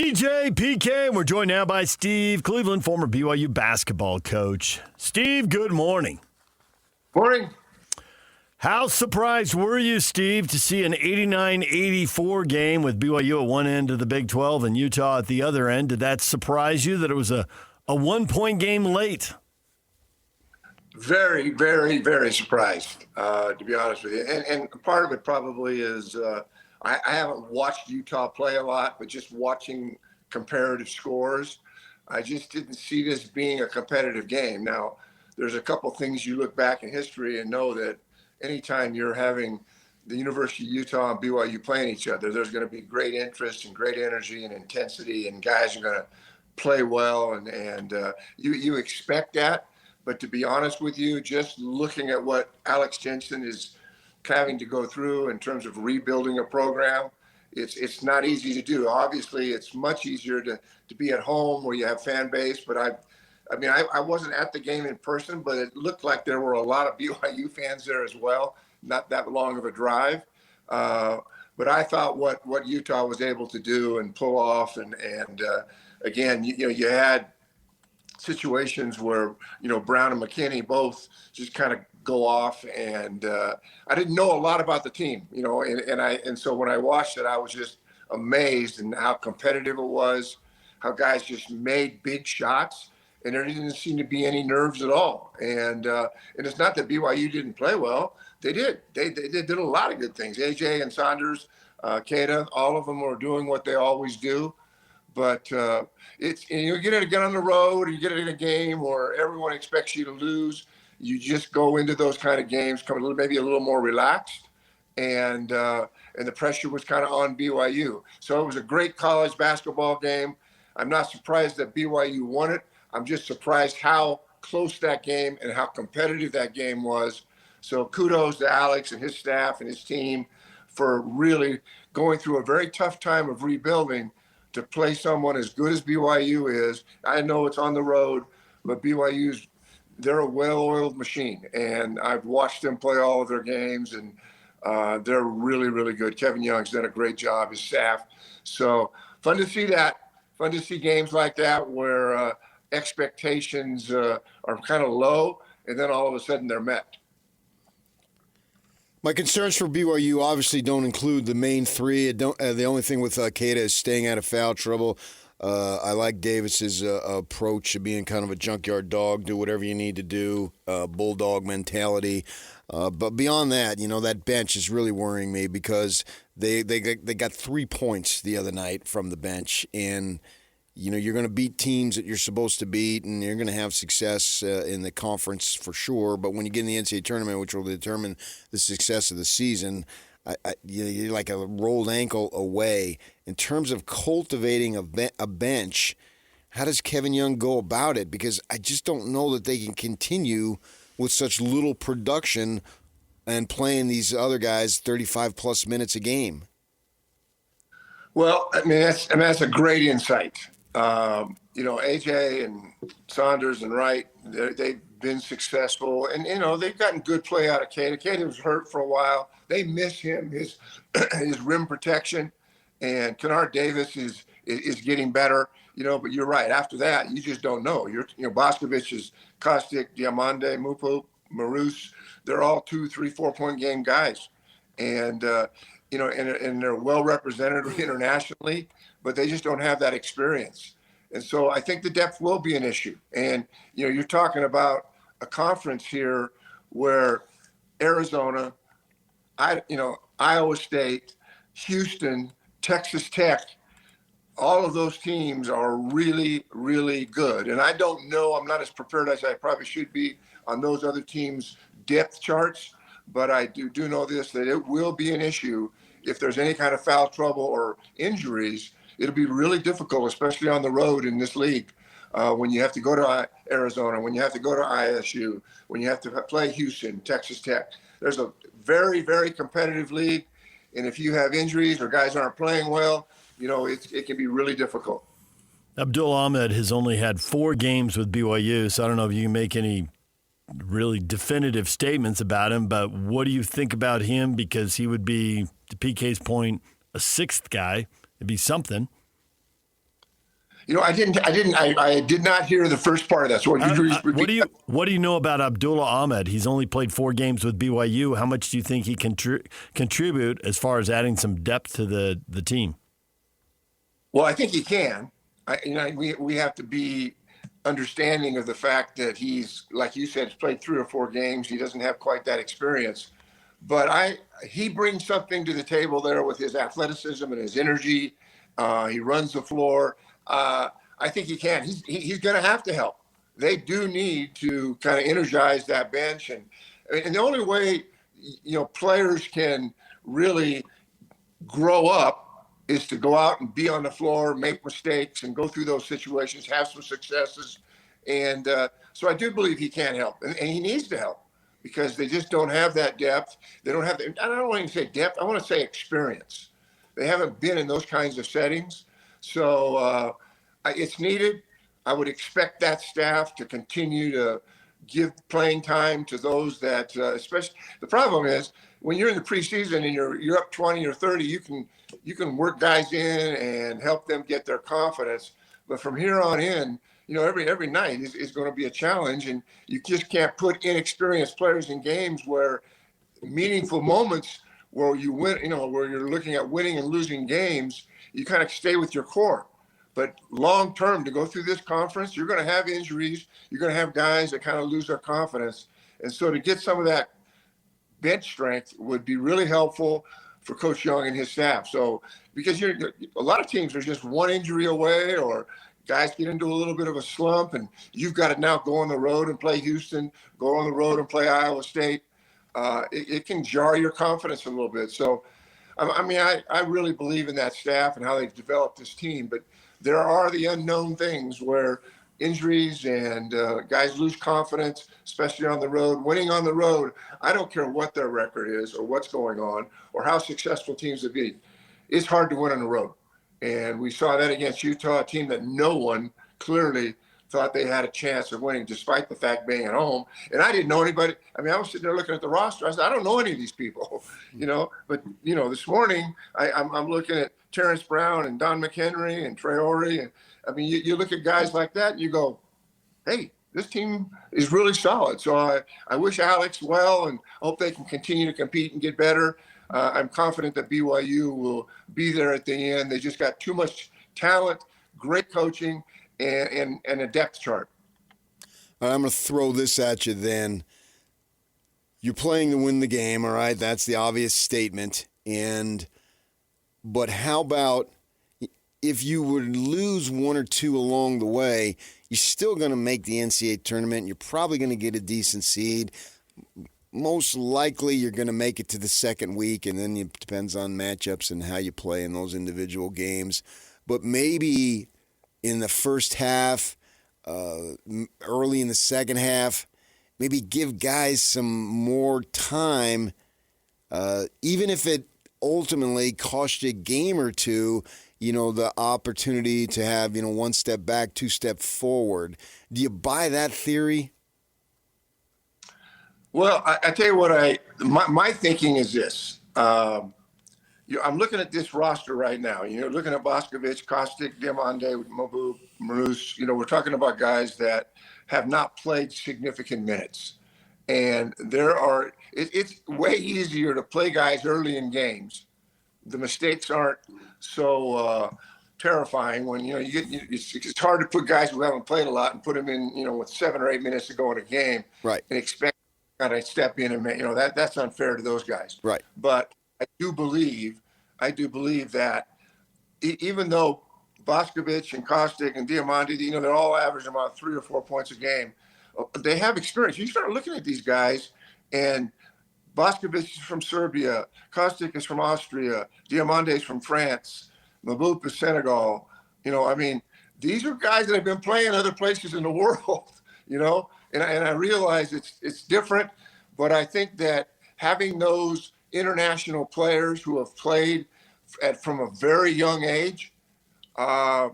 DJ, PK, and we're joined now by Steve Cleveland, former BYU basketball coach. Steve, good morning. Morning. How surprised were you, Steve, to see an 89-84 game with BYU at one end of the Big 12 and Utah at the other end? Did that surprise you that it was a one-point game late? Very, very, very surprised, to be honest with you. And part of it probably is I haven't watched Utah play a lot, but just watching comparative scores, I just didn't see this being a competitive game. Now, there's a couple things you look back in history and know that anytime you're having the University of Utah and BYU playing each other, there's going to be great interest and great energy and intensity, and guys are going to play well, and you expect that. But to be honest with you, just looking at what Alex Jensen is having to go through in terms of rebuilding a program, it's not easy to do. Obviously, it's much easier to be at home where you have fan base. But I wasn't at the game in person, but it looked like there were a lot of BYU fans there as well. Not that long of a drive. But I thought what Utah was able to do and pull off, and again, you had situations where, Brown and McKinney both just kind of go off, and I didn't know a lot about the team, and so when I watched it, I was just amazed in how competitive it was, how guys just made big shots, and there didn't seem to be any nerves at all. And it's not that BYU didn't play well. They did. They did a lot of good things. AJ and Saunders, Keita, all of them were doing what they always do. But you get on the road, or you get in a game where everyone expects you to lose. You just go into those kind of games, maybe a little more relaxed, and the pressure was kind of on BYU. So it was a great college basketball game. I'm not surprised that BYU won it. I'm just surprised how close that game and how competitive that game was. So kudos to Alex and his staff and his team for really going through a very tough time of rebuilding to play someone as good as BYU is. I know it's on the road, but they're a well-oiled machine, and I've watched them play all of their games, and they're really, really good. Kevin Young's done a great job, his staff. So fun to see that. Fun to see games like that where expectations are kind of low, and then all of a sudden they're met. My concerns for BYU obviously don't include the main three. The only thing with Keita is staying out of foul trouble. I like Davis's approach of being kind of a junkyard dog, do whatever you need to do, bulldog mentality. But beyond that, that bench is really worrying me because they got 3 points the other night from the bench, and you're going to beat teams that you're supposed to beat, and you're going to have success in the conference for sure. But when you get in the NCAA tournament, which will determine the success of the season, you're like a rolled ankle away. In terms of cultivating a bench, how does Kevin Young go about it? Because I just don't know that they can continue with such little production and playing these other guys 35-plus minutes a game. Well, that's a great insight. AJ and Saunders and Wright, they've been successful, and they've gotten good play out of Keita. Keita was hurt for a while. They miss him, his rim protection, and Kennard Davis is getting better. But you're right. After that, you just don't know. Boscovich is Kostic, Diamande, Mupu, Marus. They're all 2, 3, 4 point game guys, and and they're well represented internationally, but they just don't have that experience. And so I think the depth will be an issue. And, you're talking about a conference here where Arizona, Iowa State, Houston, Texas Tech, all of those teams are really, really good. And I don't know, I'm not as prepared as I probably should be on those other teams' depth charts, but I do know this, that it will be an issue if there's any kind of foul trouble or injuries. It'll be really difficult, especially on the road in this league, when you have to go to Arizona, when you have to go to ISU, when you have to play Houston, Texas Tech. There's a very, very competitive league, and if you have injuries or guys aren't playing well, it can be really difficult. Abdul Ahmed has only had 4 games with BYU, so I don't know if you can make any really definitive statements about him, but what do you think about him? Because he would be, to PK's point, a 6th guy. It'd be something. I did not hear the first part of that. So What do you know about Abdullah Ahmed? He's only played 4 games with BYU. How much do you think he contribute as far as adding some depth to the team? Well, I think he can. We have to be understanding of the fact that he's, like you said, he's played 3 or 4 games. He doesn't have quite that experience, but he brings something to the table there with his athleticism and his energy. He runs the floor. I think he can. He's going to have to help. They do need to kind of energize that bench, and the only way players can really grow up is to go out and be on the floor, make mistakes, and go through those situations, have some successes. And so I do believe he can help, and he needs to help because they just don't have that depth. They don't have I don't want to say depth. I want to say experience. They haven't been in those kinds of settings. So it's needed. I would expect that staff to continue to give playing time to those that, especially, the problem is when you're in the preseason and you're up 20 or 30, you can work guys in and help them get their confidence. But from here on in, every night is going to be a challenge, and you just can't put inexperienced players in games where meaningful moments where you win, where you're looking at winning and losing games, you kind of stay with your core. But long term, to go through this conference, you're going to have injuries. You're going to have guys that kind of lose their confidence. And so to get some of that bench strength would be really helpful for Coach Young and his staff. So because a lot of teams are just one injury away, or guys get into a little bit of a slump, and you've got to now go on the road and play Houston, go on the road and play Iowa State. It can jar your confidence a little bit. So, I really believe in that staff and how they've developed this team. But there are the unknown things where injuries and guys lose confidence, especially on the road. Winning on the road, I don't care what their record is or what's going on or how successful teams have been. It's hard to win on the road. And we saw that against Utah, a team that no one clearly thought they had a chance of winning, despite the fact being at home. And I didn't know anybody. I was sitting there looking at the roster. I said, I don't know any of these people, But, this morning I'm looking at Terrence Brown and Don McHenry and Traore. And you look at guys like that and you go, hey, this team is really solid. So I wish Alex well, and hope they can continue to compete and get better. I'm confident that BYU will be there at the end. They just got too much talent, great coaching, and a depth chart. All right, I'm going to throw this at you then. You're playing to win the game, all right? That's the obvious statement. But how about if you would lose 1 or 2 along the way, you're still going to make the NCAA tournament. You're probably going to get a decent seed. Most likely you're going to make it to the second week, and then it depends on matchups and how you play in those individual games. But maybe in the first half, early in the second half, maybe give guys some more time, even if it ultimately cost you a game or two, the opportunity to have, 1 step back, 2 step forward. Do you buy that theory? Well, I tell you what, my thinking is this. I'm looking at this roster right now. Looking at Boscovich, Kostick, Diamande, Mabou, Marus. We're talking about guys that have not played significant minutes. And it's way easier to play guys early in games. The mistakes aren't so terrifying when, it's hard to put guys who haven't played a lot and put them in, with 7 or 8 minutes to go in a game. Right. And expect kind of step in and, that's unfair to those guys. Right. But I do believe that even though Boscovich and Kostick and Diamande, they're all averaging about 3 or 4 points a game, they have experience. You start looking at these guys, and Boscovich is from Serbia, Kostick is from Austria, Diamande is from France, Maboup is Senegal. These are guys that have been playing other places in the world, and I realize it's different, but I think that having those international players who have played from a very young age, I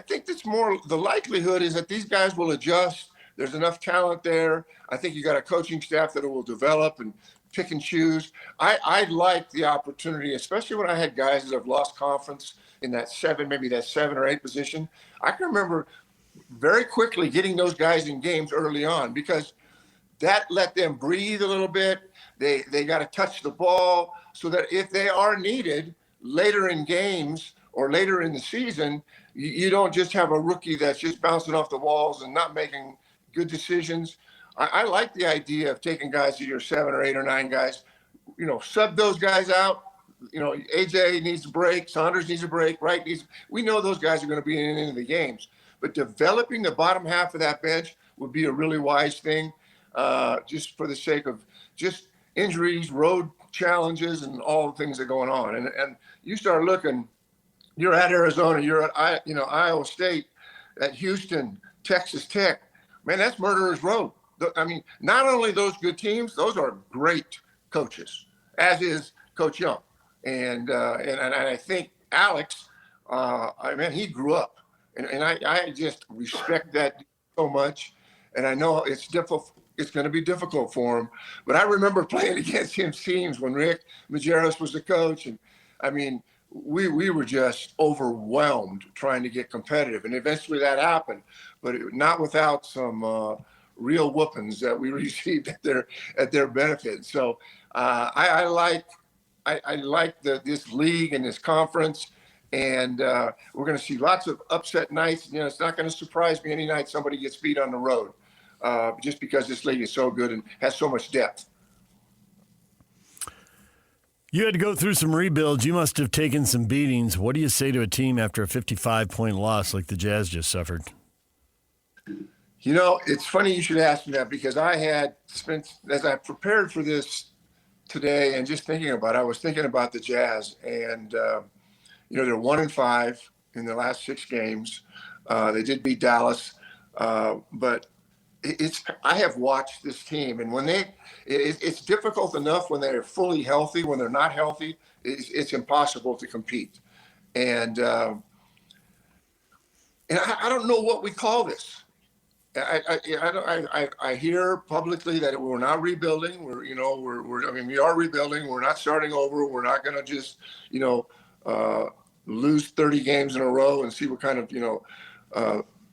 think that's more, the likelihood is that these guys will adjust. There's enough talent there. I think you got a coaching staff that will develop and pick and choose. I like the opportunity, especially when I had guys that have lost confidence in that 7, maybe that 7 or 8 position. I can remember very quickly getting those guys in games early on because that let them breathe a little bit. They got to touch the ball so that if they are needed later in games or later in the season, you don't just have a rookie that's just bouncing off the walls and not making good decisions. I like the idea of taking guys to your 7 or 8 or 9 guys, sub those guys out. AJ needs a break. Saunders needs a break. Wright needs. We know those guys are going to be in the games, but developing the bottom half of that bench would be a really wise thing, just for the sake of just injuries, road challenges, and all the things that are going on. And you start looking. You're at Arizona. You're at Iowa State, at Houston, Texas Tech. Man, that's murderer's row. I mean, not only those good teams, those are great coaches, as is Coach Young. And I think Alex, he grew up. And I just respect that so much. And I know it's difficult. It's going to be difficult for him. But I remember playing against him teams when Rick Majerus was the coach. And, I mean, we were just overwhelmed trying to get competitive. And eventually that happened. But not without some real whoopings that we received at their benefit. So I like this league and this conference. And we're going to see lots of upset nights. It's not going to surprise me any night somebody gets beat on the road, just because this league is so good and has so much depth. You had to go through some rebuilds. You must have taken some beatings. What do you say to a team after a 55-point loss like the Jazz just suffered? It's funny you should ask me that because I had spent, as I prepared for this today and just thinking about it, I was thinking about the Jazz. And, they're 1-5 in the last 6 games. They did beat Dallas. But I have watched this team, and when it's difficult enough when they're fully healthy. When they're not healthy, it's impossible to compete. And I don't know what we call this. I hear publicly that we're not rebuilding. We are rebuilding. We're not starting over. We're not going to just, lose 30 games in a row and see what kind of,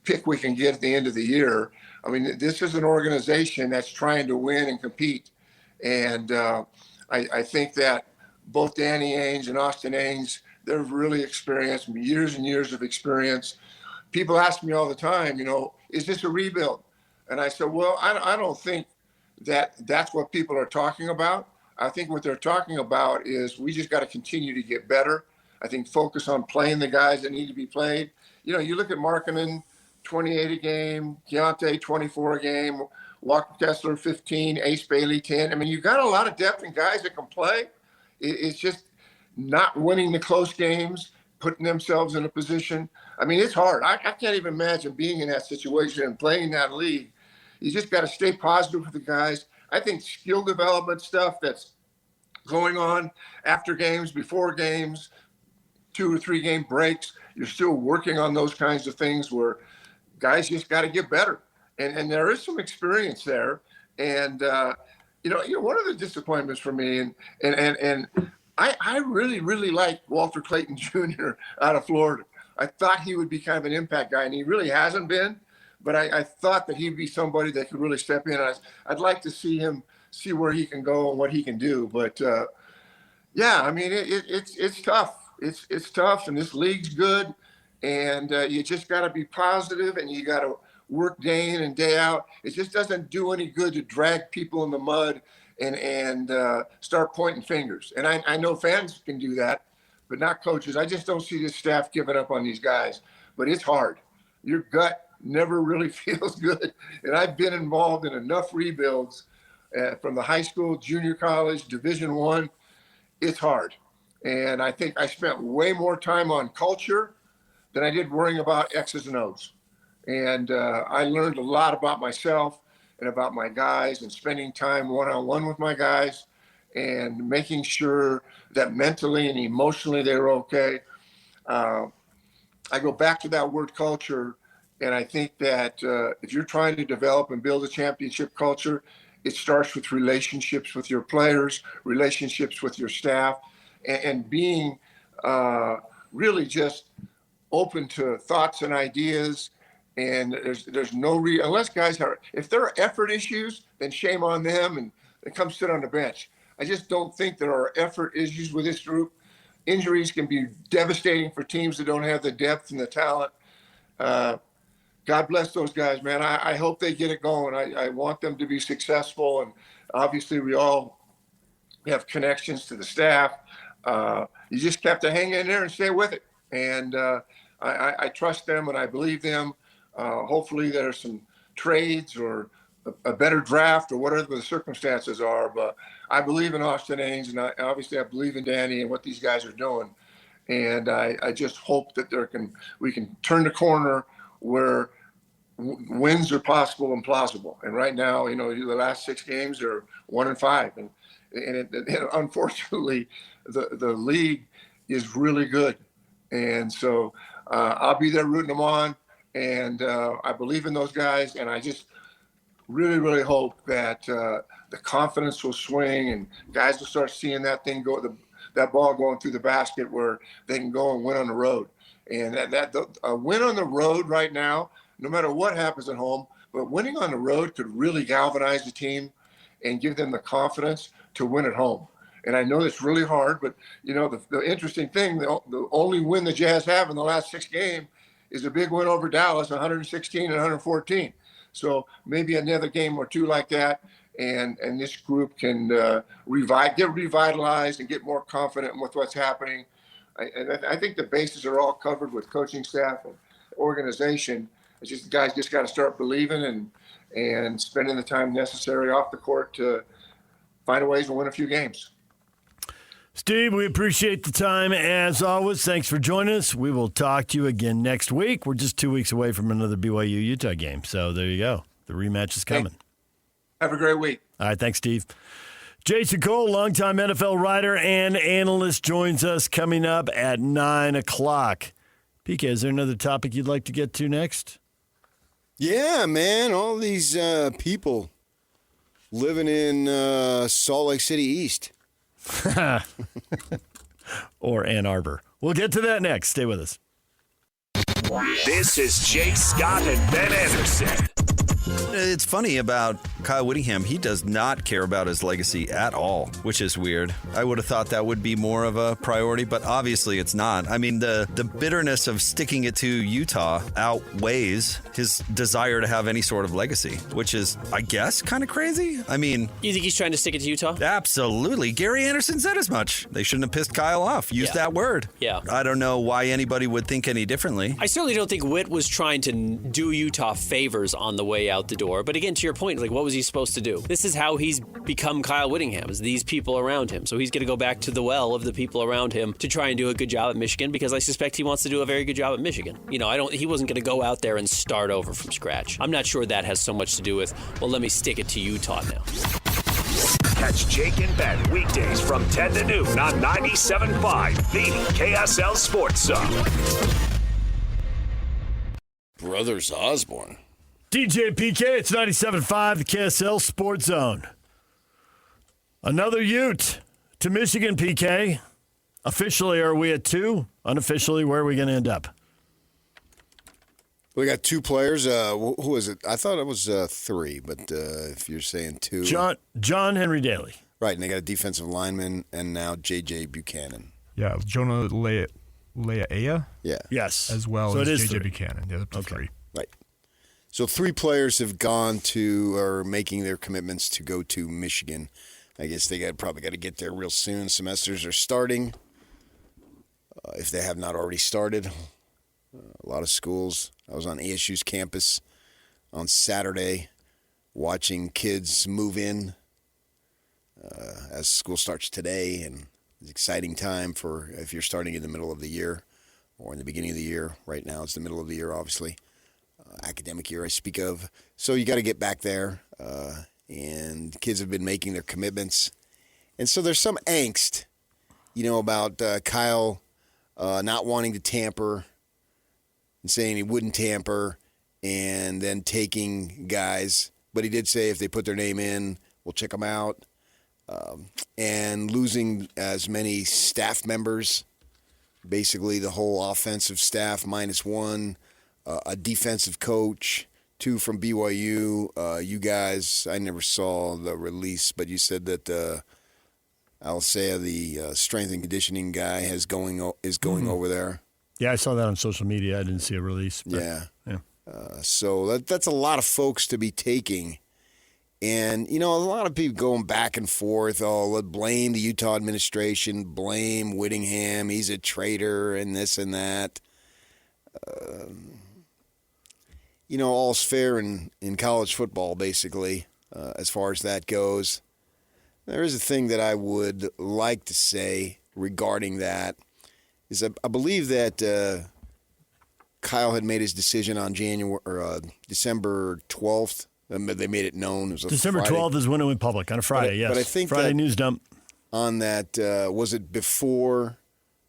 pick we can get at the end of the year. I mean, this is an organization that's trying to win and compete. And I think that both Danny Ainge and Austin Ainge, they're really experienced, years and years of experience. People ask me all the time, is this a rebuild? And I said, well, I don't think that's what people are talking about. I think what they're talking about is we just got to continue to get better. I think focus on playing the guys that need to be played. You look at Markkanen, 28 a game, Keontae, 24 a game, Walker Kessler, 15, Ace Bailey, 10. I mean, you've got a lot of depth in guys that can play. It's just not winning the close games, putting themselves in a position. I mean, it's hard. I can't even imagine being in that situation and playing in that league. You just got to stay positive with the guys. I think skill development stuff that's going on after games, before games, 2 or 3 game breaks, you're still working on those kinds of things where guys just got to get better. And there is some experience there. And, one of the disappointments for me, and I really, really like Walter Clayton Jr. out of Florida. I thought he would be kind of an impact guy, and he really hasn't been. But I thought that he'd be somebody that could really step in. I'd like to see him, see where he can go and what he can do. But, it's tough. It's tough, and this league's good. And you just got to be positive, and you got to work day in and day out. It just doesn't do any good to drag people in the mud and start pointing fingers. And I know fans can do that, but not coaches. I just don't see this staff giving up on these guys. But it's hard. Your gut never really feels good. And I've been involved in enough rebuilds from the high school, junior college, Division I. It's hard. And I think I spent way more time on culture than I did worrying about X's and O's. And I learned a lot about myself and about my guys and spending time one-on-one with my guys and making sure that mentally and emotionally they were okay. I go back to that word culture, and I think that if you're trying to develop and build a championship culture, it starts with relationships with your players, relationships with your staff, and being really just open to thoughts and ideas. And there's no unless guys are, if there are effort issues, then shame on them and they come sit on the bench. I just don't think there are effort issues with this group. Injuries can be devastating for teams that don't have the depth and the talent. God bless those guys, man. I hope they get it going. I want them to be successful. And obviously we all have connections to the staff. You just have to hang in there and stay with it. And I trust them and I believe them. Hopefully there's some trades or a better draft or whatever the circumstances are. But I believe in Austin Ains, and obviously I believe in Danny and what these guys are doing. And I just hope that we can turn the corner where wins are possible and plausible. And right now, the last 6 games are 1-5, and unfortunately, the league is really good. And so I'll be there rooting them on, and I believe in those guys, and I just really, really hope that the confidence will swing and guys will start seeing that thing that ball going through the basket where they can go and win on the road. And a win on the road right now, no matter what happens at home, but winning on the road could really galvanize the team and give them the confidence to win at home. And I know it's really hard, but the interesting thing, the only win the Jazz have in the last 6 games is a big win over Dallas, 116 and 114. So maybe another game or 2 like that, and this group can get revitalized and get more confident with what's happening. I think the bases are all covered with coaching staff and organization. It's just guys just got to start believing and spending the time necessary off the court to find ways to win a few games. Steve, we appreciate the time as always. Thanks for joining us. We will talk to you again next week. We're just 2 weeks away from another BYU-Utah game. So there you go. The rematch is coming. Have a great week. All right. Thanks, Steve. Jason Cole, longtime NFL writer and analyst, joins us coming up at 9 o'clock. PK, is there another topic you'd like to get to next? Yeah, man. All these people living in Salt Lake City East. Or Ann Arbor. We'll get to that next. Stay with us. This is Jake Scott and Ben Anderson. It's funny about Kyle Whittingham. He does not care about his legacy at all, which is weird. I would have thought that would be more of a priority, but obviously it's not. I mean, the bitterness of sticking it to Utah outweighs his desire to have any sort of legacy, which is, I guess, kind of crazy. I mean... You think he's trying to stick it to Utah? Absolutely. Gary Anderson said as much. They shouldn't have pissed Kyle off. Use that word. Yeah. I don't know why anybody would think any differently. I certainly don't think Witt was trying to do Utah favors on the way out the door. But again, to your point, what was he supposed to do? This is how he's become Kyle Whittingham, is these people around him. So he's going to go back to the well of the people around him to try and do a good job at Michigan, because I suspect he wants to do a very good job at Michigan. He wasn't going to go out there and start over from scratch. I'm not sure that has so much to do with, well, let me stick it to Utah now. Catch Jake and Ben weekdays from 10 to noon on 97.5, the KSL Sports Zone. Brothers Osborne. DJ PK, it's 97.5, the KSL Sports Zone. Another Ute to Michigan, PK. Officially, are we at 2? Unofficially, where are we going to end up? We got 2 players. Who is it? I thought it was 3, but if you're saying 2. John Henry Daly. Right, and they got a defensive lineman and now J.J. Buchanan. Yeah, Jonah Lea'ea. Yeah. Yes. As well so as J.J. J.J. Three. Buchanan. Yeah, up to 3. Right. So 3 players have gone to or making their commitments to go to Michigan. I guess they probably got to get there real soon. Semesters are starting, if they have not already started. A lot of schools. I was on ASU's campus on Saturday watching kids move in as school starts today, and it's an exciting time for if you're starting in the middle of the year or in the beginning of the year. Right now it's the middle of the year, obviously. Academic year I speak of. So you got to get back there, and kids have been making their commitments. And so there's some angst, about Kyle not wanting to tamper and saying he wouldn't tamper and then taking guys. But he did say if they put their name in, We'll check them out. And losing as many staff members, basically the whole offensive staff minus one, a defensive coach, 2 from BYU. You guys, I never saw the release, but you said that Alsea, the strength and conditioning guy, is going over there. Yeah, I saw that on social media. I didn't see a release. But, yeah. Yeah. So that's a lot of folks to be taking. And, a lot of people going back and forth. Oh, blame the Utah administration, blame Whittingham. He's a traitor and this and that. All's fair in college football, basically, as far as that goes. There is a thing that I would like to say regarding that is I believe that Kyle had made his decision on December 12th. They made it known. It was December 12th is when it went public, on a Friday, yes. But I think Friday news dump. On that, was it 2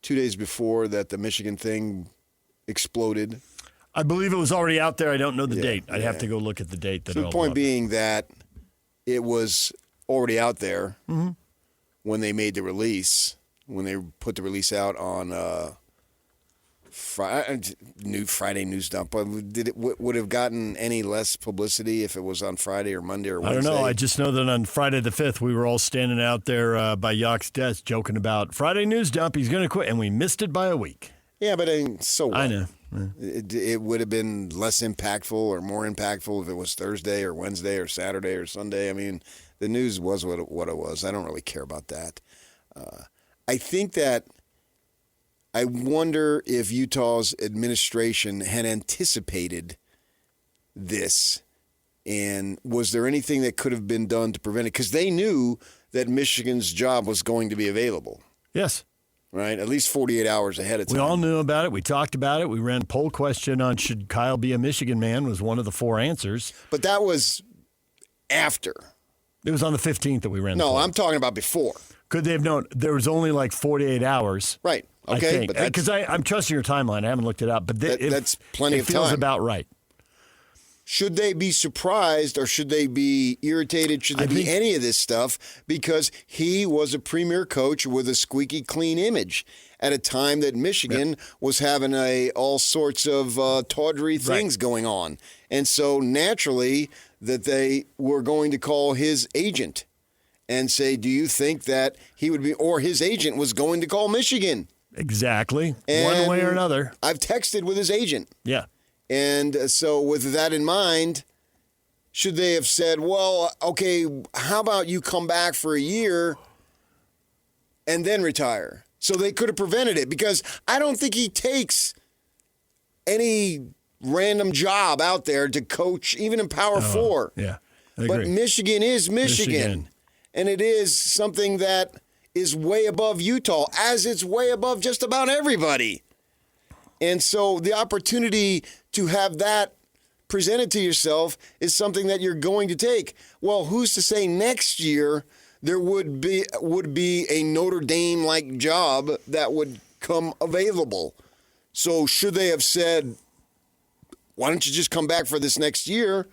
days before that the Michigan thing exploded? I believe it was already out there. I don't know the date. I'd have to go look at the date. So the point being that it was already out there when they made the release, when they put the release out on Friday news dump. Would have gotten any less publicity if it was on Friday or Monday or Wednesday? I don't know. I just know that on Friday the 5th, we were all standing out there by Yock's desk joking about Friday news dump. He's going to quit, and we missed it by a week. Yeah, but so what? I know. It would have been less impactful or more impactful if it was Thursday or Wednesday or Saturday or Sunday. I mean, the news was what it was. I don't really care about that. I think that I wonder if Utah's administration had anticipated this, and was there anything that could have been done to prevent it? Because they knew that Michigan's job was going to be available. Yes. Right? At least 48 hours ahead of time. We all knew about it. We talked about it. We ran a poll question on should Kyle be a Michigan man was one of the 4 answers. But that was after. It was on the 15th that we ran the poll. No, I'm talking about before. Could they have known? There was only like 48 hours. Right. Okay. Because I'm trusting your timeline. I haven't looked it up. But that's plenty of time. It feels about right. Should they be surprised or should they be irritated? Should there be any of this stuff? Because he was a premier coach with a squeaky clean image at a time that Michigan was having all sorts of tawdry things going on. And so naturally that they were going to call his agent and say, do you think that he would be, or his agent was going to call Michigan? Exactly. And one way or another. I've texted with his agent. Yeah. And so with that in mind, should they have said, well, okay, how about you come back for a year and then retire? So they could have prevented it, because I don't think he takes any random job out there to coach, even in Power 4. Yeah. But Michigan is Michigan. And it is something that is way above Utah, as it's way above just about everybody. And so the opportunity to have that presented to yourself is something that you're going to take. Well, who's to say next year there would be a Notre Dame-like job that would come available? So should they have said, why don't you just come back for this next year?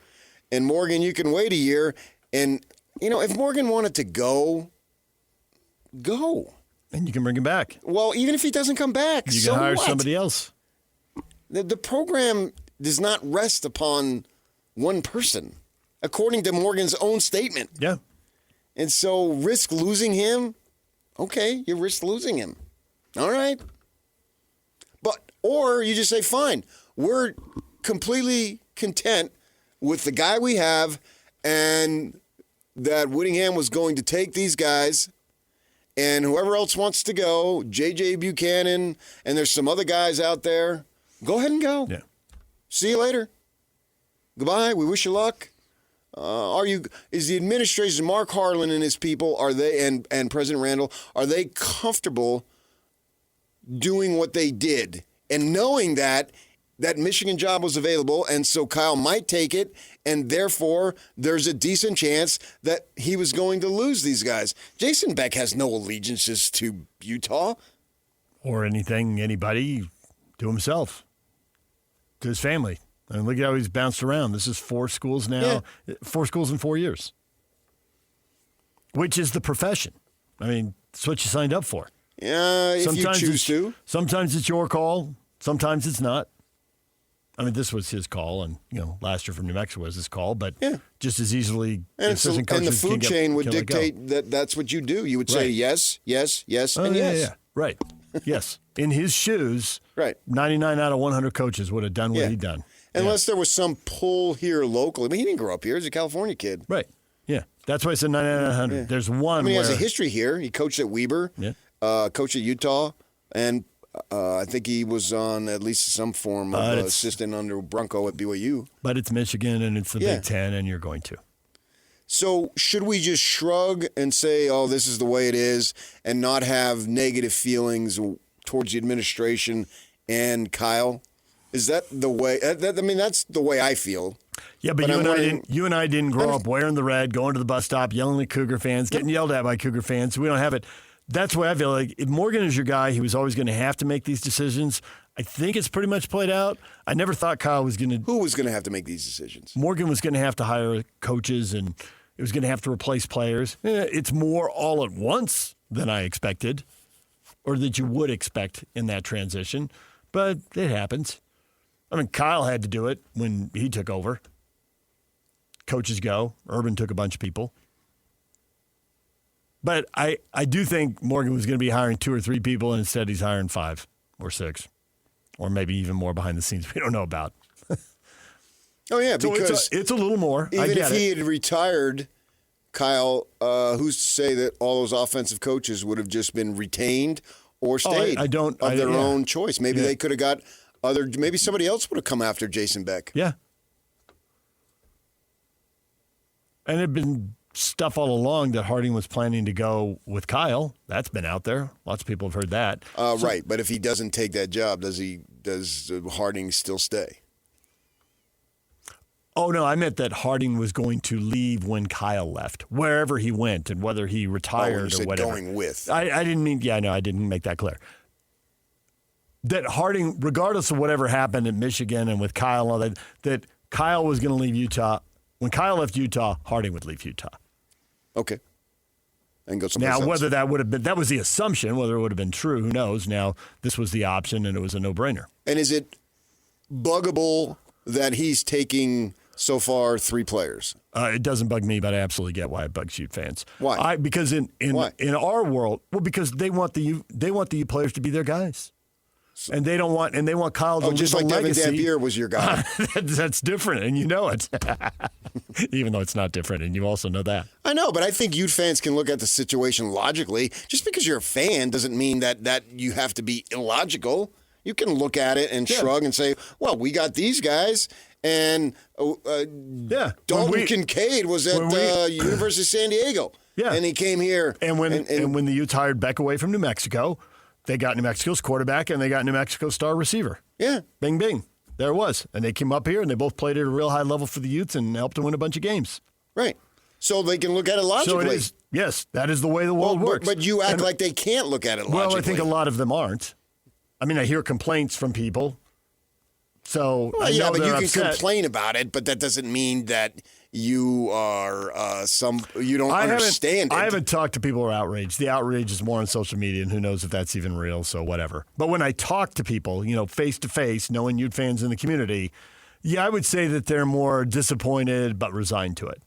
And Morgan, you can wait a year. And, if Morgan wanted to go. And you can bring him back. Well, even if he doesn't come back, you can hire somebody else. The program does not rest upon one person, according to Morgan's own statement. Yeah. And so risk losing him? Okay, you risk losing him. All right. Or you just say, fine, we're completely content with the guy we have, and that Whittingham was going to take these guys, and whoever else wants to go, J.J. Buchanan, and there's some other guys out there, go ahead and go. Yeah. See you later. Goodbye. We wish you luck. Is the administration, Mark Harlan and his people, are they, and President Randall, are they comfortable doing what they did and knowing that Michigan job was available, and so Kyle might take it, and therefore there's a decent chance that he was going to lose these guys? Jason Beck has no allegiances to Utah. Or anybody, to himself, to his family. I mean, look at how he's bounced around. This is 4 schools now, 4 schools in 4 years. which is the profession. I mean, it's what you signed up for. Yeah, if you choose to. Sometimes it's your call. Sometimes it's not. I mean, this was his call, and last year from New Mexico was his call. But just as easily, and the food chain would dictate that's what you do. You would say yes, yes, yes, and yes. Yeah. Right. Yes. In his shoes, right. 99 out of 100 coaches would have done what he'd done. Unless there was some pull here locally. I mean, he didn't grow up here. He's a California kid. Right. Yeah. That's why I said 99 out of 100. There's one. He has a history here. He coached at Weber, coached at Utah, and I think he was on at least some form of assistant under Bronco at BYU. But it's Michigan, and it's the Big Ten, and you're going to. So should we just shrug and say, oh, this is the way it is, and not have negative feelings towards the administration and Kyle? Is that the way? I mean, that's the way I feel. Yeah, but you and I didn't grow up wearing the red, going to the bus stop, yelling at Cougar fans, getting yelled at by Cougar fans. So we don't have it. That's why I feel like if Morgan is your guy, he was always going to have to make these decisions. I think it's pretty much played out. I never thought Kyle was going to. Who was going to have to make these decisions? Morgan was going to have to hire coaches, and it was going to have to replace players. It's more all at once than I expected, or that you would expect in that transition. But it happens. I mean, Kyle had to do it when he took over. Coaches go. Urban took a bunch of people. But I do think Morgan was going to be hiring 2 or 3 people, and instead he's hiring 5 or 6, or maybe even more behind the scenes we don't know about. Oh, yeah, because so it's a little more. Even if he had retired, Kyle, who's to say that all those offensive coaches would have just been retained or stayed of their own choice? Maybe they could have got maybe somebody else would have come after Jason Beck. Yeah. And it had been stuff all along that Harding was planning to go with Kyle. That's been out there. Lots of people have heard that. Right, but if he doesn't take that job, does Harding still stay? Oh, no, I meant that Harding was going to leave when Kyle left, wherever he went, and whether he retired or whatever. Going with. I didn't mean, I didn't make that clear. That Harding, regardless of whatever happened in Michigan and with Kyle and all that, that Kyle was going to leave Utah. When Kyle left Utah, Harding would leave Utah. Okay. And go someplace else. Now, whether that would have been, that was the assumption, whether it would have been true, who knows? Now, this was the option, and it was a no-brainer. And is it buggable that he's taking so far 3 players? It doesn't bug me, but I absolutely get why it bugs Ute fans. Why? Because in our world, because they want the players to be their guys. And they want Kyle to leave just a like legacy. Devin Dampier was your guy. That's different, and you know it. Even though it's not different, and you also know that. I know, but I think Ute fans can look at the situation logically. Just because you're a fan doesn't mean that you have to be illogical. You can look at it and shrug and say, well, we got these guys, and Dalton Kincaid was at University of San Diego. Yeah. And he came here. And when the Utes hired Beck away from New Mexico, they got New Mexico's quarterback, and they got New Mexico's star receiver. Yeah. Bing, bing. There it was. And they came up here, and they both played at a real high level for the Utes and helped to win a bunch of games. Right. So they can look at it logically. So it is, yes, that is the way the world works. But you act like they can't look at it logically. Well, I think a lot of them aren't. I mean, I hear complaints from people. So I know but they're you can upset. complain about it, but that doesn't mean that you are you don't understand it. I haven't talked to people who are outraged. The outrage is more on social media, and who knows if that's even real, so whatever. But when I talk to people, face to face, knowing Ute fans in the community, I would say that they're more disappointed but resigned to it.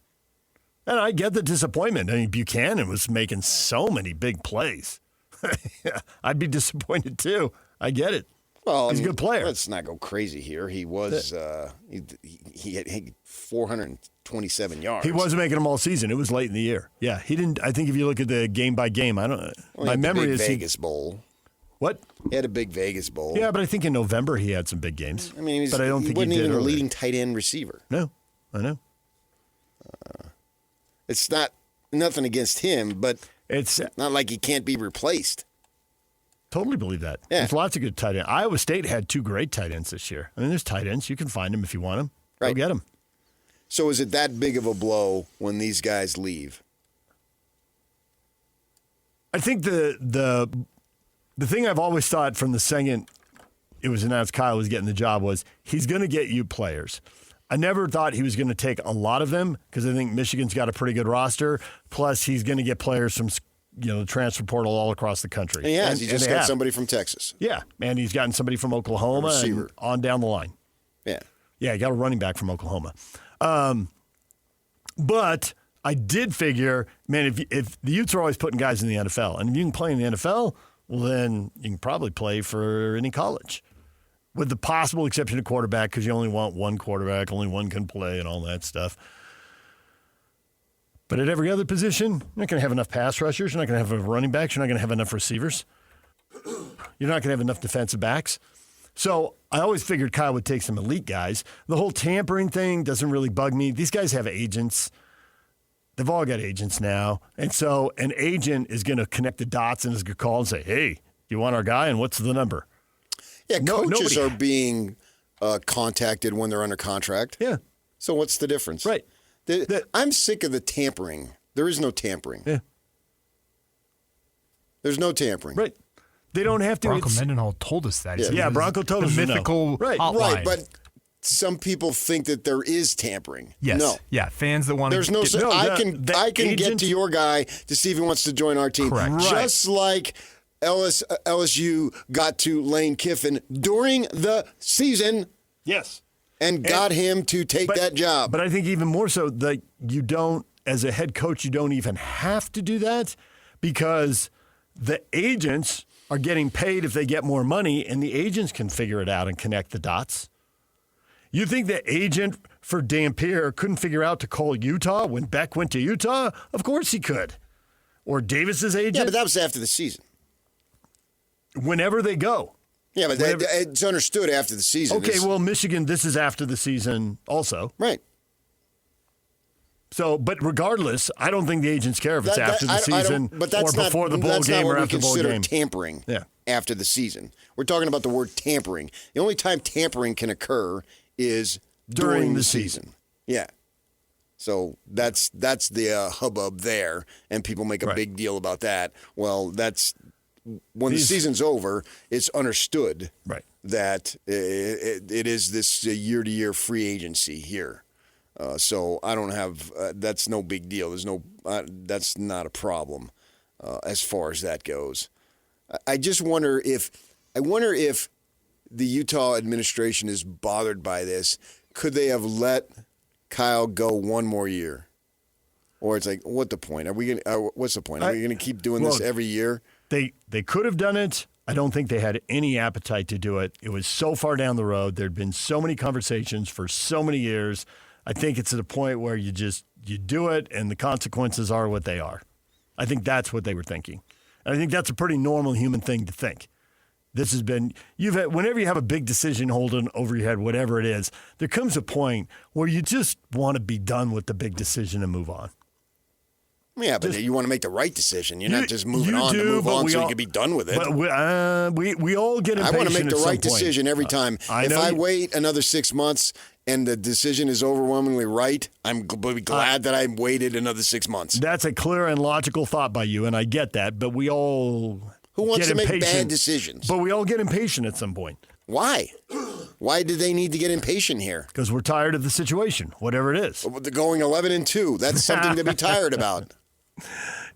And I get the disappointment. I mean, Buchanan was making so many big plays. I'd be disappointed too. I get it. Well, he's a good player. Let's not go crazy here. He was he had 427 yards. He wasn't making them all season. It was late in the year. Yeah, he didn't. I think if you look at the game by game, I don't. My memory is Vegas Bowl. What? He had a big Vegas Bowl. Yeah, but I think in November he had some big games. I mean, but I don't think he wasn't did even a earlier. leading tight end receiver. No, I know. It's nothing against him, but it's not like he can't be replaced. Totally believe that. Yeah. There's lots of good tight ends. Iowa State had 2 great tight ends this year. I mean, there's tight ends. You can find them if you want them. Right. Go get them. So is it that big of a blow when these guys leave? I think the thing I've always thought from the second it was announced Kyle was getting the job was he's going to get you players. I never thought he was going to take a lot of them because I think Michigan's got a pretty good roster. Plus, he's going to get players from the transfer portal all across the country. And he has. He just got somebody from Texas. Yeah, and he's gotten somebody from Oklahoma and on down the line. Yeah. Yeah, he got a running back from Oklahoma. But I did figure, man, if the Utes are always putting guys in the NFL, and if you can play in the NFL, well, then you can probably play for any college. With the possible exception of quarterback, because you only want one quarterback, only one can play and all that stuff. But at every other position, you're not going to have enough pass rushers. You're not going to have enough running backs. You're not going to have enough receivers. You're not going to have enough defensive backs. So I always figured Kyle would take some elite guys. The whole tampering thing doesn't really bug me. These guys have agents. They've all got agents now. And so an agent is going to connect the dots and is going to call and say, hey, you want our guy, and what's the number? Yeah, coaches are being contacted when they're under contract. Yeah. So what's the difference? Right. I'm sick of the tampering. There is no tampering. Yeah. There's no tampering. Right. They don't have to. Bronco Mendenhall told us that. He said it was Bronco told us the mythical hotline. Right, but some people think that there is tampering. Yes. No. Yeah, fans that want to. There's no. I can get to your guy to see if he wants to join our team. Correct. Just like LSU got to Lane Kiffin during the season. Yes. And got him to take that job. But I think even more so that you don't, as a head coach, you don't even have to do that because the agents are getting paid if they get more money, and the agents can figure it out and connect the dots. You think the agent for Dampier couldn't figure out to call Utah when Beck went to Utah? Of course he could. Or Davis's agent? Yeah, but that was after the season. Whenever they go. Yeah, but it's understood after the season. Okay, well, Michigan, this is after the season also. Right. So, but regardless, I don't think the agents care if it's after the season or before the bowl game or after the bowl game. That's not what we consider tampering after the season. We're talking about the word tampering. The only time tampering can occur is during the season. Yeah. So that's the hubbub there, and people make a big deal about that. Well, that's when the season's over, it's understood that it is this year-to-year free agency here. So I don't have that's no big deal. There's no that's not a problem as far as that goes. I just wonder if the Utah administration is bothered by this. Could they have let Kyle go one more year? Or it's like, what's the point? What's the point? Are we going to keep doing this every year? They could have done it. I don't think they had any appetite to do it. It was so far down the road. There'd been so many conversations for so many years. I think it's at a point where you do it and the consequences are what they are. I think that's what they were thinking. And I think that's a pretty normal human thing to think. This has been, whenever you have a big decision holding over your head, whatever it is, there comes a point where you just want to be done with the big decision and move on. Yeah, but you want to make the right decision. You're not just moving on to move on so you can be done with it. But we all get impatient. I want to make the right decision every time. If I wait another 6 months and the decision is overwhelmingly right, I'm glad that I waited another 6 months. That's a clear and logical thought by you, and I get that. But we all Who wants to make bad decisions? But we all get impatient at some point. Why? Why do they need to get impatient here? Because we're tired of the situation, whatever it is. They're going 11-2. That's something to be tired about.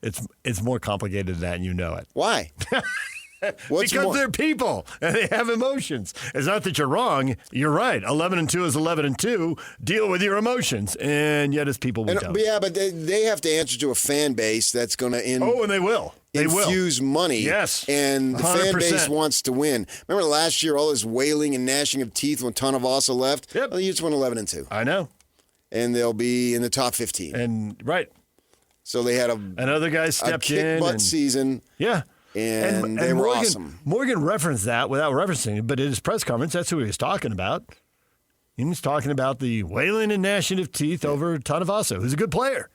It's more complicated than that, and you know it. Why? Because they're people, and they have emotions. It's not that you're wrong. You're right. 11-2 is 11-2. Deal with your emotions. And yet as people, we don't. Yeah, but they have to answer to a fan base that's going to and they will. Infuse money. Yes. And the 100%. fan base wants to win. Remember last year, all this wailing and gnashing of teeth when Tonavasa left? Yep. Well, the Utes won 11-2. I know. And they'll be in the top 15. And right. So they had another guy stepped in. Kick-butt season. Yeah. And they were awesome. Morgan referenced that without referencing it, but at his press conference, that's who he was talking about. He was talking about the wailing and gnashing of teeth over Tonavasa, who's a good player.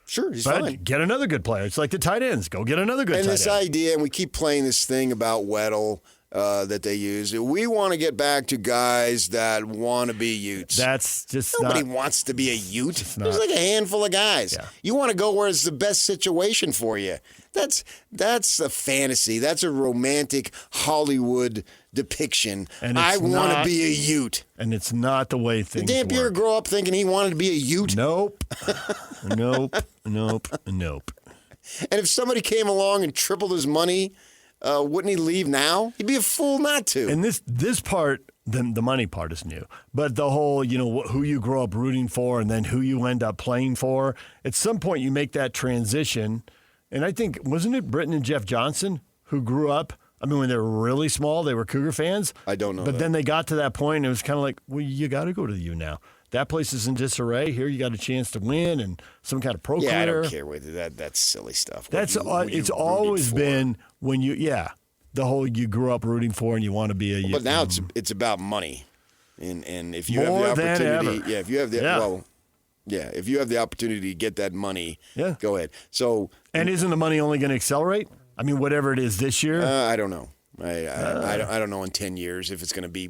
Sure, he's but fine. Get another good player. It's like the tight ends. Go get another good tight end. And this idea, and we keep playing this thing about Weddle that they use. We want to get back to guys that want to be Utes. That's just Nobody not, wants to be a Ute. There's not. like a handful of guys. Yeah. You want to go where it's the best situation for you. That's a fantasy. That's a romantic Hollywood depiction. And I it's want to not- be a Ute. and it's not the way Did things Dan Pierre work. grow up thinking he wanted to be a Ute? Nope. Nope. And if somebody came along and tripled his money, wouldn't he leave now? He'd be a fool not to. And this part, the money part is new. But the whole, who you grow up rooting for and then who you end up playing for, at some point you make that transition. And I think, wasn't it Britton and Jeff Johnson who grew up? I mean, when they were really small, they were Cougar fans. I don't know But that. then they got to that point, and it was kind of like, well, you got to go to the U now. That place is in disarray. Here you got a chance to win and some kind of pro yeah, I career. don't care whether that's silly stuff. It's rooted always for. been when the whole you grew up rooting for and you want to be a. But now it's about money, and if you More have the than opportunity, ever. if you have the Yeah. if you have the opportunity to get that money, Yeah. go ahead. So, And isn't the money only going to accelerate? I mean, whatever it is this year. I don't know. I don't know in 10 years if it's going to be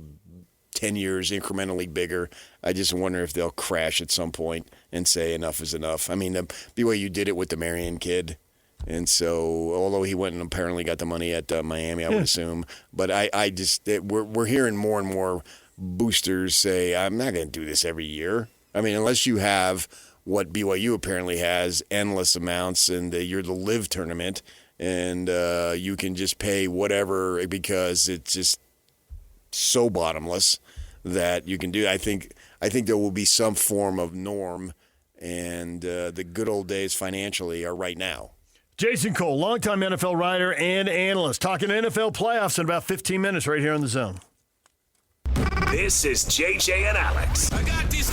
10 years incrementally bigger. I just wonder if they'll crash at some point and say enough is enough. I mean, the BYU did it with the Marion kid. And so, although he went and apparently got the money at Miami, I would assume. But we're hearing more and more boosters say, I'm not going to do this every year. I mean, unless you have what BYU apparently has, endless amounts, and you're the live tournament, and you can just pay whatever because it's just so bottomless that you can do. I think there will be some form of norm, and the good old days financially are right now. Jason Cole, longtime NFL writer and analyst, talking NFL playoffs in about 15 minutes right here on The Zone. This is JJ and Alex. I got these.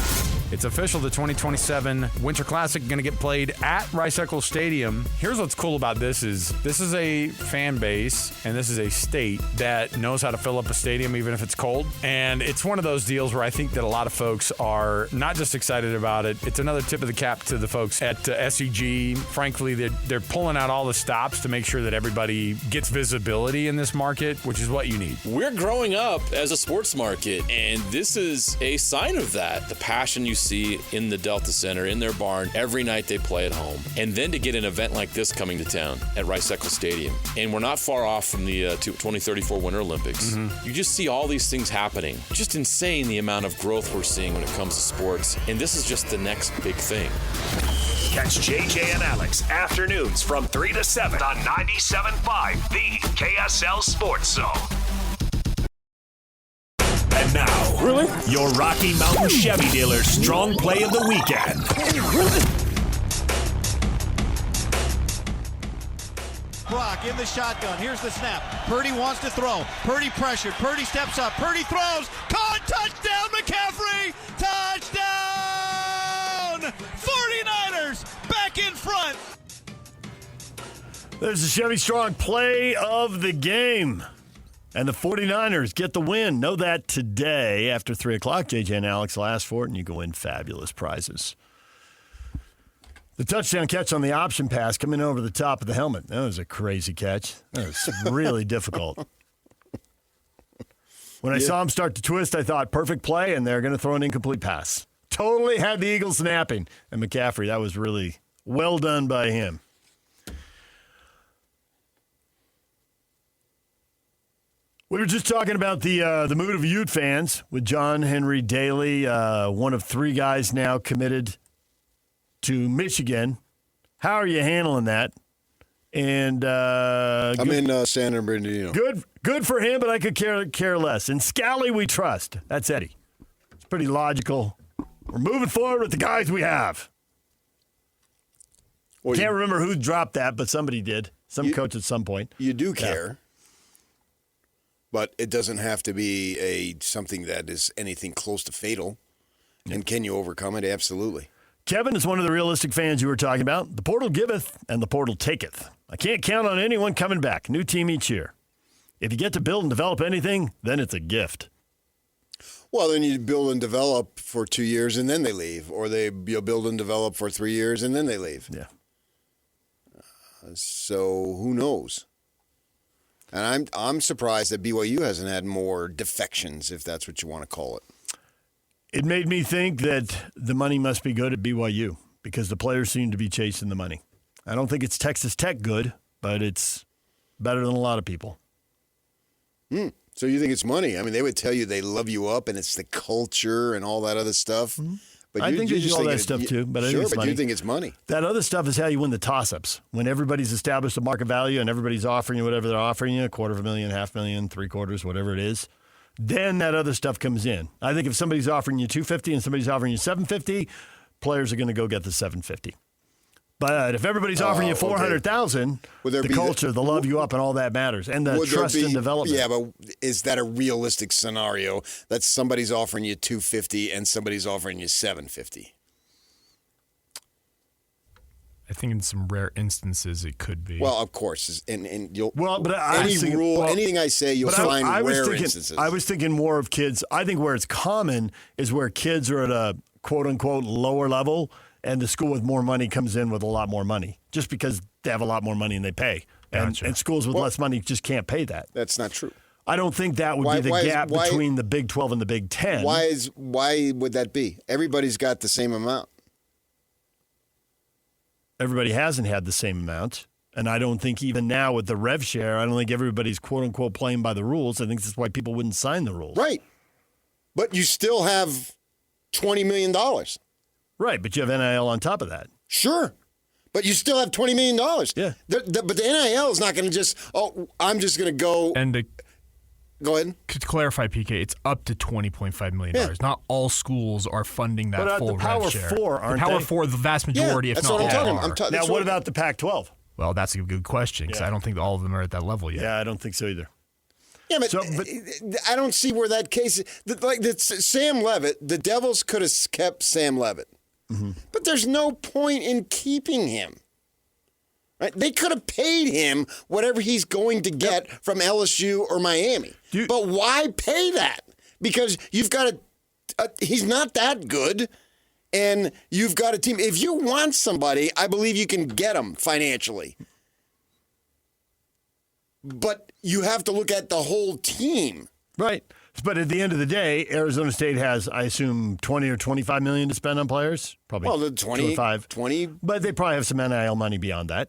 It's official. The 2027 Winter Classic going to get played at Rice-Eccles Stadium. Here's what's cool about this is a fan base and this is a state that knows how to fill up a stadium even if it's cold. And it's one of those deals where I think that a lot of folks are not just excited about it. It's another tip of the cap to the folks at SEG. Frankly, they're pulling out all the stops to make sure that everybody gets visibility in this market, which is what you need. We're growing up as a sports market, and this is a sign of that. The passion you see in the Delta Center, in their barn, every night they play at home. And then to get an event like this coming to town at Rice-Eccles Stadium. And we're not far off from the 2034 Winter Olympics. You just see all these things happening. Just insane the amount of growth we're seeing when it comes to sports. And this is just the next big thing. Catch JJ and Alex afternoons from 3 to 7 on 97.5, the KSL Sports Zone. And now, your Rocky Mountain Chevy dealer strong play of the weekend. Brock in the shotgun. Here's the snap. Purdy wants to throw. Purdy pressured. Purdy steps up. Purdy throws. Caught. Touchdown, McCaffrey. Touchdown. 49ers back in front. There's the Chevy Strong play of the game. And the 49ers get the win. Know that today after 3 o'clock. JJ and Alex will ask for it, and you can win fabulous prizes. The touchdown catch on the option pass coming over the top of the helmet. That was a crazy catch. That was really difficult. When I saw him start to twist, I thought, perfect play, and they're going to throw an incomplete pass. Totally had the Eagles snapping. And McCaffrey, that was really well done by him. We were just talking about the mood of Ute fans with John Henry Daly, one of 3 guys now committed to Michigan. How are you handling that? And I'm in San Bernardino. Good for him, but I could care less. In Scally, we trust. That's Eddie. It's pretty logical. We're moving forward with the guys we have. Well, Can't remember who dropped that, but somebody did. Some coach at some point. You do care. But it doesn't have to be something that is anything close to fatal. And can you overcome it? Absolutely. Kevin is one of the realistic fans you were talking about. The portal giveth and the portal taketh. I can't count on anyone coming back. New team each year. If you get to build and develop anything, then it's a gift. Well, then you build and develop for 2 years and then they leave. Or you'll build and develop for 3 years and then they leave. Yeah. So who knows? And I'm surprised that BYU hasn't had more defections, if that's what you want to call it. It made me think that the money must be good at BYU because the players seem to be chasing the money. I don't think it's Texas Tech good, but it's better than a lot of people. So you think it's money? I mean, they would tell you they love you up and it's the culture and all that other stuff. But I think they do all that it- stuff too, but I sure, think it's but money. you think it's money. That other stuff is how you win the toss-ups. When everybody's established a market value and everybody's offering you whatever they're offering you, $250,000, $500,000, $750,000, whatever it is, then that other stuff comes in. I think if somebody's offering you $250 and somebody's offering you $750, players are going to go get the $750. But if everybody's offering you $400,000, the culture, the love you up, and all that matters, and the trust and development. Yeah, but is that a realistic scenario that somebody's offering you $250 and somebody's offering you $750? I think in some rare instances it could be. Well, of course, and you'll. Well, but anything I say, you'll find rare instances. I was thinking more of kids. I think where it's common is where kids are at a quote unquote lower level, and the school with more money comes in with a lot more money, just because they have a lot more money and they pay. Gotcha. And schools with less money just can't pay that. That's not true. I don't think that would be the gap between the Big 12 and the Big 10. Why would that be? Everybody's got the same amount. Everybody hasn't had the same amount. And I don't think even now with the rev share, I don't think everybody's quote unquote playing by the rules. I think that's why people wouldn't sign the rules. Right. But you still have $20 million. Right, but you have NIL on top of that. Sure. But you still have $20 million. Yeah. But the NIL is not going to just, I'm just going to go. And go ahead. To clarify, PK, it's up to $20.5 million. Not all schools are funding that full the Power rev share. Four, aren't the Power they? Four, the vast majority, if not all, are. Now, what about the Pac-12? Well, that's a good question because I don't think all of them are at that level yet. Yeah, I don't think so either. Yeah, but I don't see where that case Sam Levitt, the Devils could have kept Sam Levitt. Mm-hmm. But there's no point in keeping him. Right? They could have paid him whatever he's going to get from LSU or Miami. But why pay that? Because you've got he's not that good, and you've got a team. If you want somebody, I believe you can get him financially. But you have to look at the whole team. Right. But at the end of the day, Arizona State has, I assume, $20 or $25 million to spend on players. Probably. Well, the 20. But they probably have some NIL money beyond that.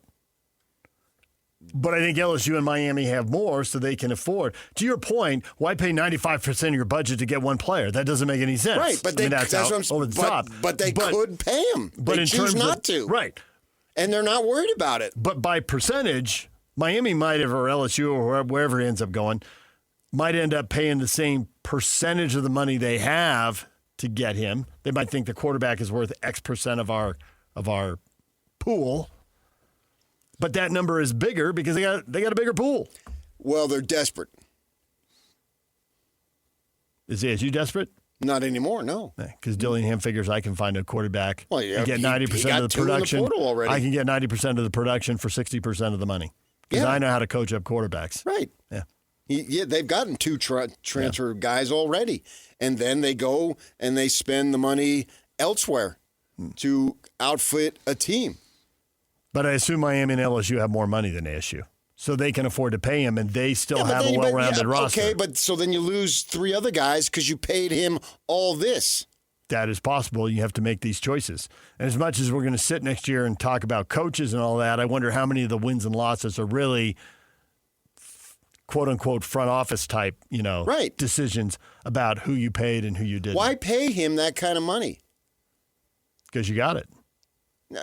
But I think LSU and Miami have more, so they can afford. To your point, why pay 95% of your budget to get one player? That doesn't make any sense. Right, but that's what I'm over the top. But they could pay him. But they in choose terms not to. Right. And they're not worried about it. But by percentage, Miami might have, or LSU, or wherever it ends up going, might end up paying the same percentage of the money they have to get him. They might think the quarterback is worth X percent of our pool. But that number is bigger because they got a bigger pool. Well, they're desperate. Is you desperate? Not anymore, no. Because Dillingham figures I can find a quarterback and get 90% of the in production. the portal already. I can get 90% of the production for 60% of the money. Because I know how to coach up quarterbacks. Right. Yeah. They've gotten two transfer guys already. And then they go and they spend the money elsewhere to outfit a team. But I assume Miami and LSU have more money than ASU. So they can afford to pay him, and they still have a well-rounded roster. Okay, but so then you lose three other guys because you paid him all this. That is possible. You have to make these choices. And as much as we're going to sit next year and talk about coaches and all that, I wonder how many of the wins and losses are really quote-unquote front office type, decisions about who you paid and who you didn't. Why pay him that kind of money? Because you got it.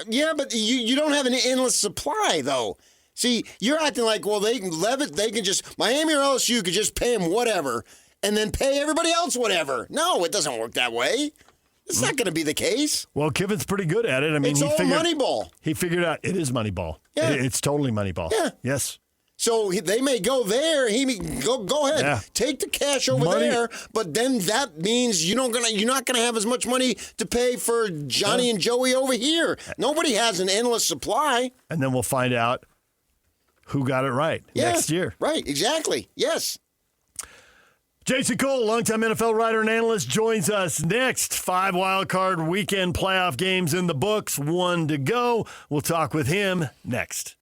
Yeah, but you don't have an endless supply, though. See, you're acting like, well, they can just, Miami or LSU could just pay him whatever and then pay everybody else whatever. No, it doesn't work that way. It's not going to be the case. Well, Kiffin's pretty good at it. I mean, it's all Moneyball. He figured out it is Moneyball. Yeah. It's totally Moneyball. Yeah. Yes. So they may go there. Go ahead, take the cash over there. But then that means you're not gonna have as much money to pay for Johnny and Joey over here. Nobody has an endless supply. And then we'll find out who got it right next year. Right, exactly. Yes. Jason Cole, longtime NFL writer and analyst, joins us next. 5 wildcard weekend playoff games in the books, 1 to go. We'll talk with him next.